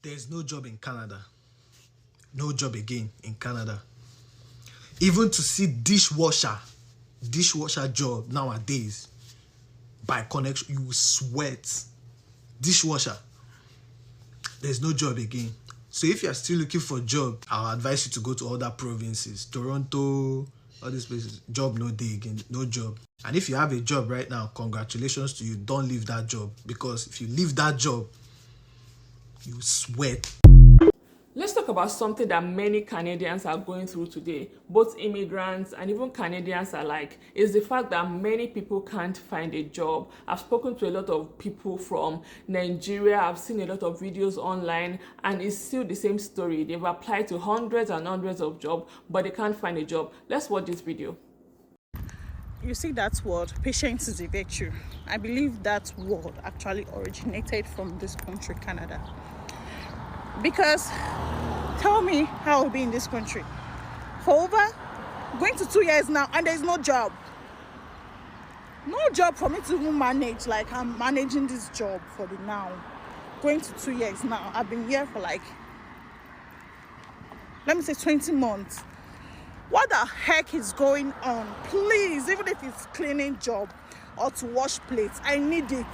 There's no job in Canada. No job again in Canada. Even to see dishwasher job nowadays, by connection, you sweat. Dishwasher. There's no job again. So if you are still looking for a job, I'll advise you to go to other provinces. Toronto, all these places. Job no day again, no job. And if you have a job right now, congratulations to you. Don't leave that job, because if you leave that job, you sweat. Let's talk about something that many Canadians are going through today. Both immigrants and even Canadians alike, is the fact that many people can't find a job. I've spoken to a lot of people from Nigeria. I've seen a lot of videos online, and it's still the same story. They've applied to hundreds and hundreds of jobs, but they can't find a job. Let's watch this video. You see that word, patience is a virtue. I believe that word actually originated from this country, Canada. Because tell me how I'll be in this country for over going to 2 years now, and there's no job. No job for me to even manage. Like, I'm managing this job for the now. Going to 2 years now. I've been here for like, let me say 20 months. What the heck is going on? Please, even if it's cleaning job or to wash plates, I need it.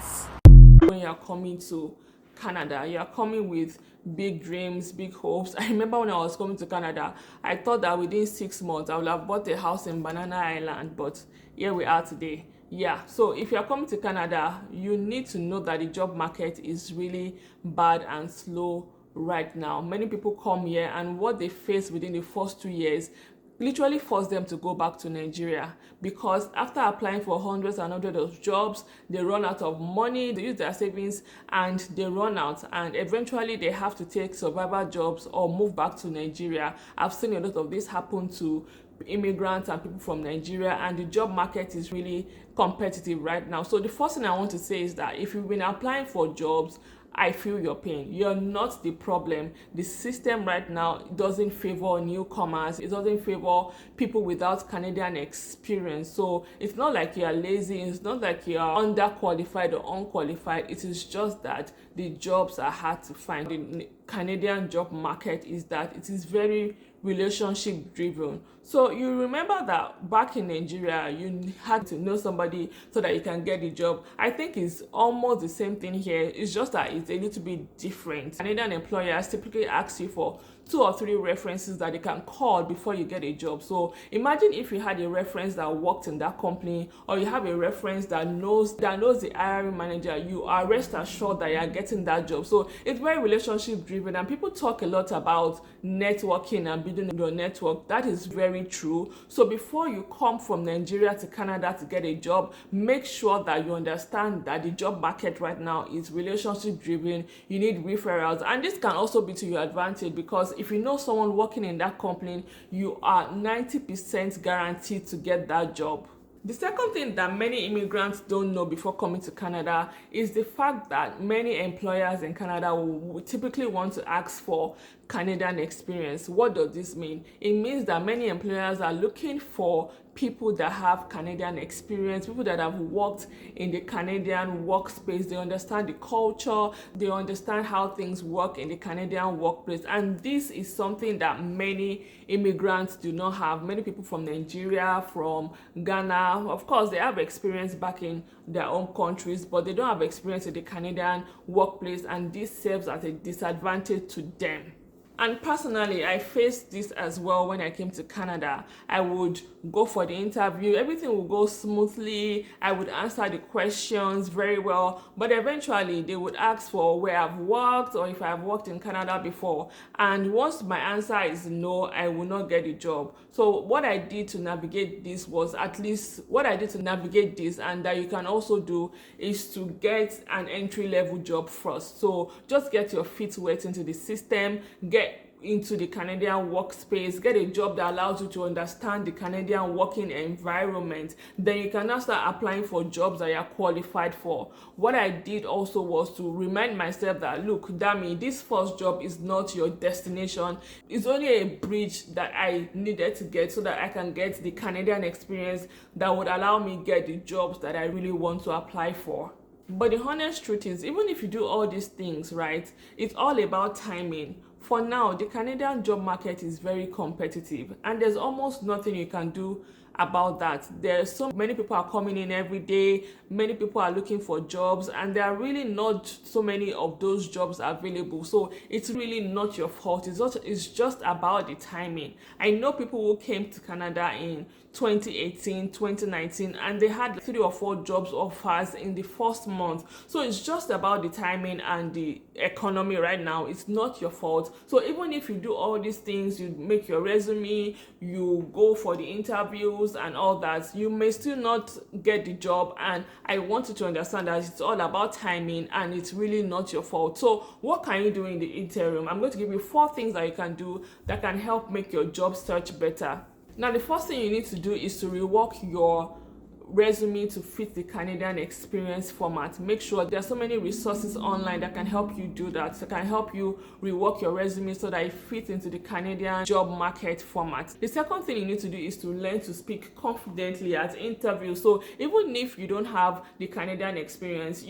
When you're coming to Canada, you're coming with big dreams, big hopes. I remember when I was coming to Canada, I thought that within 6 months I would have bought a house in Banana Island, but here we are today. Yeah, so if you're coming to Canada, you need to know that the job market is really bad and slow right now. Many people come here, and what they face within the first 2 years literally force them to go back to Nigeria, because after applying for hundreds and hundreds of jobs, they run out of money, they use their savings and they run out, and eventually they have to take survival jobs or move back to Nigeria. I've seen a lot of this happen to immigrants and people from Nigeria, and the job market is really competitive right now. So the first thing I want to say is that if you've been applying for jobs, I feel your pain. You're not the problem. The system right now doesn't favor newcomers. It doesn't favor people without Canadian experience. So it's not like you're lazy. It's not like you're underqualified or unqualified. It is just that the jobs are hard to find. The Canadian job market is that it is very relationship driven. So you remember that back in Nigeria, you had to know somebody so that you can get the job. I think it's almost the same thing here. It's just that it's a little bit different. Canadian employers typically ask you for 2 or 3 references that they can call before you get a job. So imagine if you had a reference that worked in that company, or you have a reference that knows the hiring manager, you are rest assured that you are getting that job. So it's very relationship driven, and people talk a lot about networking and building your network. That is very true. So before you come from Nigeria to Canada to get a job, make sure that you understand that the job market right now is relationship driven. You need referrals, and this can also be to your advantage, because if you know someone working in that company, you are 90% guaranteed to get that job. The second thing that many immigrants don't know before coming to Canada is the fact that many employers in Canada will typically want to ask for Canadian experience. What does this mean? It means that many employers are looking for people that have Canadian experience, people that have worked in the Canadian workspace. They understand the culture, they understand how things work in the Canadian workplace. And this is something that many immigrants do not have. Many people from Nigeria, from Ghana, of course, they have experience back in their own countries, but they don't have experience in the Canadian workplace, and this serves as a disadvantage to them. And personally, I faced this as well when I came to Canada. I would go for the interview, everything would go smoothly, I would answer the questions very well, but eventually they would ask for where I've worked or if I've worked in Canada before. And once my answer is no, I will not get the job. So what I did to navigate this was, at least what I did to navigate this, and that you can also do, is to get an entry-level job first. So just get your feet wet into the system, get into the Canadian workspace, get a job that allows you to understand the Canadian working environment. Then you can now start applying for jobs that you are qualified for. What I did also was to remind myself that, look, Dami, this first job is not your destination. It's only a bridge that I needed to get so that I can get the Canadian experience that would allow me get the jobs that I really want to apply for. But the honest truth is, even if you do all these things, right, it's all about timing. For now, the Canadian job market is very competitive, and there's almost nothing you can do about that. There's so many people are coming in every day, many people are looking for jobs, and there are really not so many of those jobs available. So it's really not your fault. It's just about the timing. I know people who came to Canada in 2018, 2019, and they had 3 or 4 jobs offers in the first month. So it's just about the timing and the economy right now. It's not your fault. So even if you do all these things, you make your resume, you go for the interviews and all that, you may still not get the job. And I want you to understand that it's all about timing and it's really not your fault. So what can you do in the interim? I'm going to give you 4 things that you can do that can help make your job search better. Now, the first thing you need to do is to rework your resume to fit the Canadian experience format. Make sure there are so many resources online that can help you do that. So can help you rework your resume so that it fits into the Canadian job market format. The second thing you need to do is to learn to speak confidently at interviews. So even if you don't have the Canadian experience,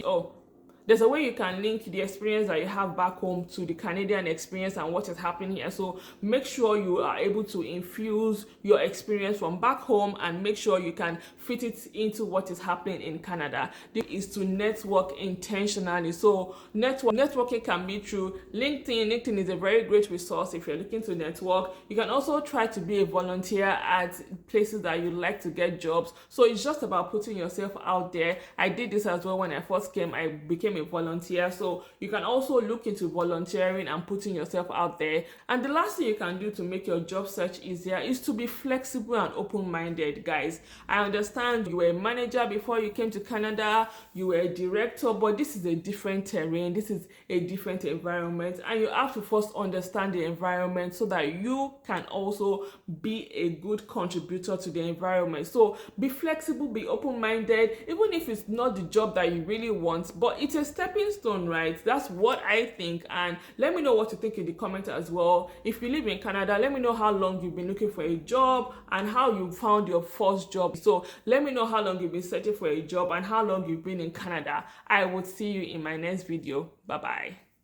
there's a way you can link the experience that you have back home to the Canadian experience and what is happening here. So make sure you are able to infuse your experience from back home and make sure you can fit it into what is happening in Canada. This is to network intentionally. So networking can be through LinkedIn. LinkedIn is a very great resource if you're looking to network. You can also try to be a volunteer at places that you like to get jobs. So it's just about putting yourself out there. I did this as well when I first came. I became a volunteer, so you can also look into volunteering and putting yourself out there. And the last thing you can do to make your job search easier is to be flexible and open-minded. Guys, I understand you were a manager before you came to Canada, you were a director, but this is a different terrain, this is a different environment, and you have to first understand the environment so that you can also be a good contributor to the environment. So be flexible, be open-minded, even if it's not the job that you really want, but it's a stepping stone, right? That's what I think. And let me know what you think in the comments as well. If you live in Canada, let me know how long you've been looking for a job and how you found your first job. So let me know how long you've been searching for a job and how long you've been in Canada. I will see you in my next video. Bye bye.